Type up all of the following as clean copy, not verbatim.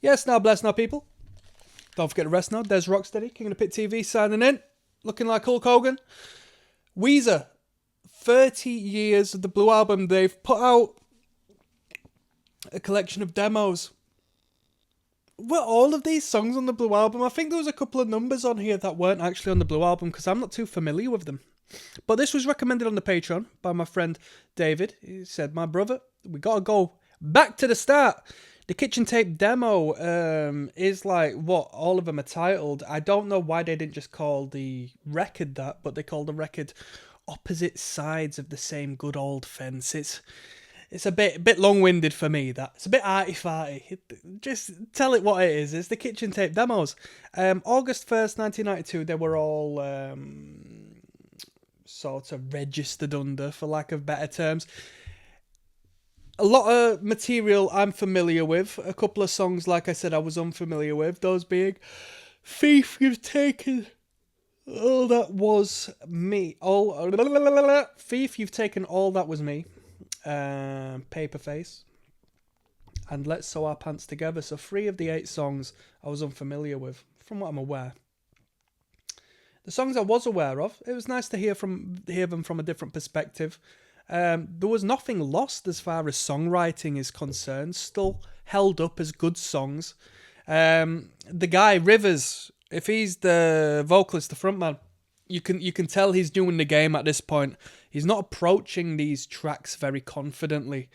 Yes, now bless now, people. Don't forget to rest now. There's ROCKSTEADY, King of the Pit TV, signing in. Looking like Hulk Hogan. Weezer, 30 years of the Blue Album. They've put out a collection of demos. Were all of these songs on the Blue Album? I think there was a couple of numbers on here that weren't actually on the Blue Album because I'm not too familiar with them. But this was recommended on the Patreon by my friend David. He said, my brother, we gotta go back to the start. The Kitchen Tape demo is like what all of them are titled. I don't know why they didn't just call the record that, but they called the record Opposite Sides of the Same Good Old Fence. It's a bit long-winded for me, that. It's a bit arty-farty. Just tell it what it is. It's the Kitchen Tape demos. August 1st, 1992, they were all sort of registered under, for lack of better terms. A lot of material I'm familiar with. A couple of songs, like I said, I was unfamiliar with. Those being Thief, You've Taken All That Was Me. Thief, You've Taken All That Was Me. Paperface. And Let's Sew Our Pants Together. So 3 of the 8 songs I was unfamiliar with, from what I'm aware. The songs I was aware of, it was nice to hear them from a different perspective. There was nothing lost as far as songwriting is concerned. Still held up as good songs. The guy, Rivers, if he's the vocalist, the frontman, you can tell he's doing the game at this point. He's not approaching these tracks very confidently.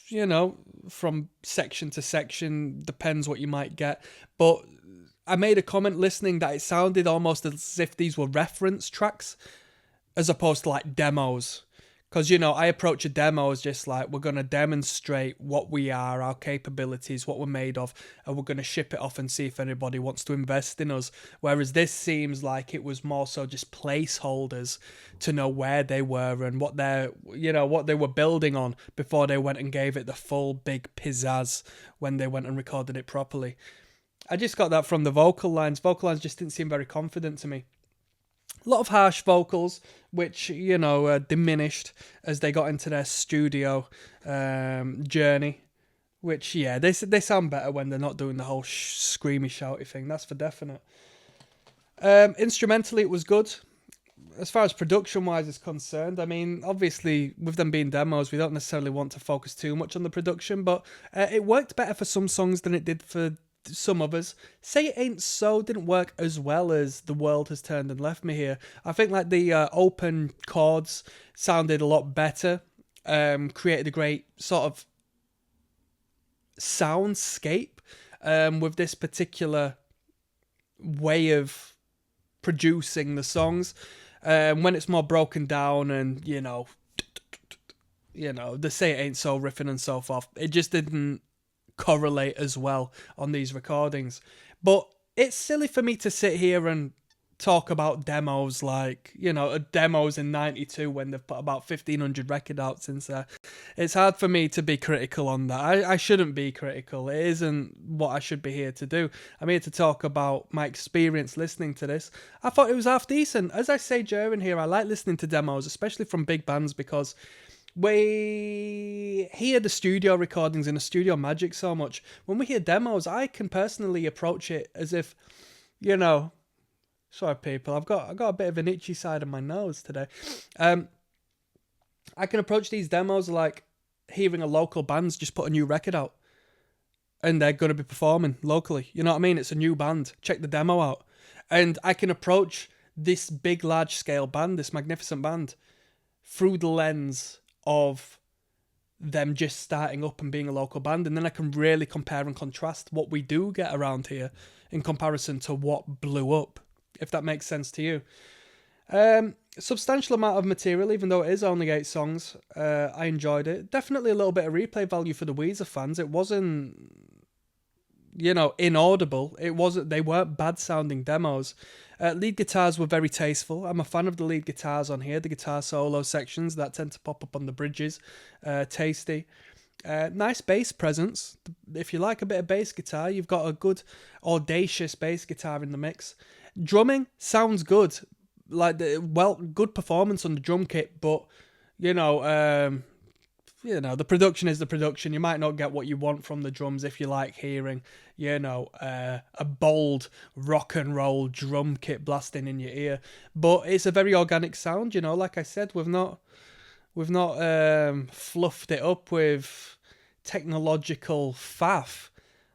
You know, from section to section, depends what you might get. But I made a comment listening that it sounded almost as if these were reference tracks as opposed to like demos. Because, you know, I approach a demo as just like, we're going to demonstrate what we are, our capabilities, what we're made of, and we're going to ship it off and see if anybody wants to invest in us. Whereas this seems like it was more so just placeholders to know where they were and what what they were building on before they went and gave it the full big pizzazz when they went and recorded it properly. I just got that from the vocal lines. Vocal lines just didn't seem very confident to me. A lot of harsh vocals, which, diminished as they got into their studio journey. Which, yeah, they sound better when they're not doing the whole screamy, shouty thing. That's for definite. Instrumentally, it was good. As far as production-wise is concerned, I mean, obviously, with them being demos, we don't necessarily want to focus too much on the production, but it worked better for some songs than it did for some others. Say It Ain't So didn't work as well as The World Has Turned and Left Me Here. I think like the open chords sounded a lot better, created a great sort of soundscape with this particular way of producing the songs. When it's more broken down and, the Say It Ain't So riffing and so forth, it just didn't correlate as well on these recordings. But it's silly for me to sit here and talk about demos like, demos in 92 when they've put about 1,500 record out since there. It's hard for me to be critical on that. I shouldn't be critical. It isn't what I should be here to do. I'm here to talk about my experience listening to this. I thought it was half decent. As I say during here, I like listening to demos, especially from big bands, because we hear the studio recordings and the studio magic so much. When we hear demos, I can personally approach it as if, sorry people, I've got a bit of an itchy side of my nose today. I can approach these demos like hearing a local band's just put a new record out and they're going to be performing locally. You know what I mean? It's a new band. Check the demo out. And I can approach this big, large scale band, this magnificent band, through the lens of them just starting up and being a local band, and then I can really compare and contrast what we do get around here in comparison to what blew up, if that makes sense to you. Substantial amount of material, even though it is only 8 songs. I enjoyed it. Definitely a little bit of replay value for the Weezer fans. It wasn't, inaudible. They weren't bad sounding demos. Lead guitars were very tasteful. I'm a fan of the lead guitars on here, the guitar solo sections that tend to pop up on the bridges. Tasty. Nice bass presence. If you like a bit of bass guitar, you've got a good, audacious bass guitar in the mix. Drumming sounds good. Good performance on the drum kit, but, you know, the production is the production. You might not get what you want from the drums if you like hearing, you know, a bold rock and roll drum kit blasting in your ear. But it's a very organic sound, you know. Like I said, we've not fluffed it up with technological faff.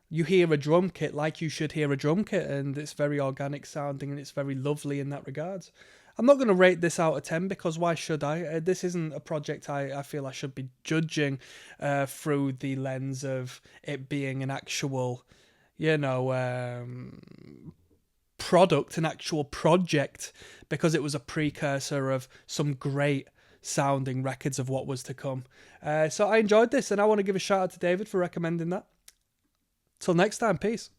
You hear a drum kit like you should hear a drum kit, and it's very organic sounding and it's very lovely in that regards. I'm not going to rate this out of 10 because why should I? This isn't a project I feel I should be judging through the lens of it being an actual, you know, product, an actual project, because it was a precursor of some great sounding records of what was to come. So I enjoyed this, and I want to give a shout out to David for recommending that. Till next time, peace.